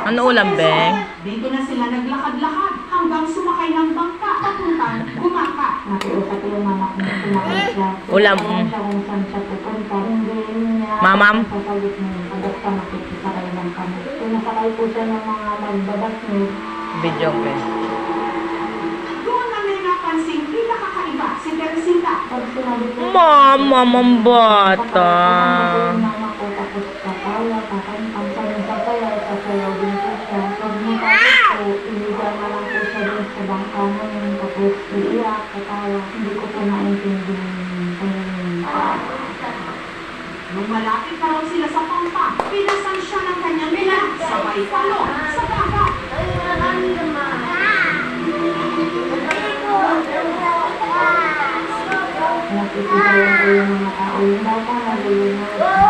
Ano ulam, Beng? Dito na sila naglakad-lakad hanggang sumakay ng bangka papuntang Gumaka. Nakiusap yung mama ko na sumakay siya. Ulam. Alam siya kung saan siya pupunta. Hindi niya Mamam? sasagot mo yung basta makikisakay lang kami. Kung nasakay po siya ng mga magbabat niyo, Video, Beng. Doon na may napansing pinakakaiba si Teresita. pag sinabi ko, Mama, mambata. mama ko tapos katawa, kakantang sasayaw, sasayaw din po siya. Pag natapos po, iligan na lang po siya dun sa bangka namin. Tapos iiyak, katawa. Hindi ko po naintindihan yung Nung malapit na raw sila sa pampa, pinasan siya ng kanyang ina. Sabay palo sa dagat. Nakikita ko yung mga tao, yung bata, nalulunod.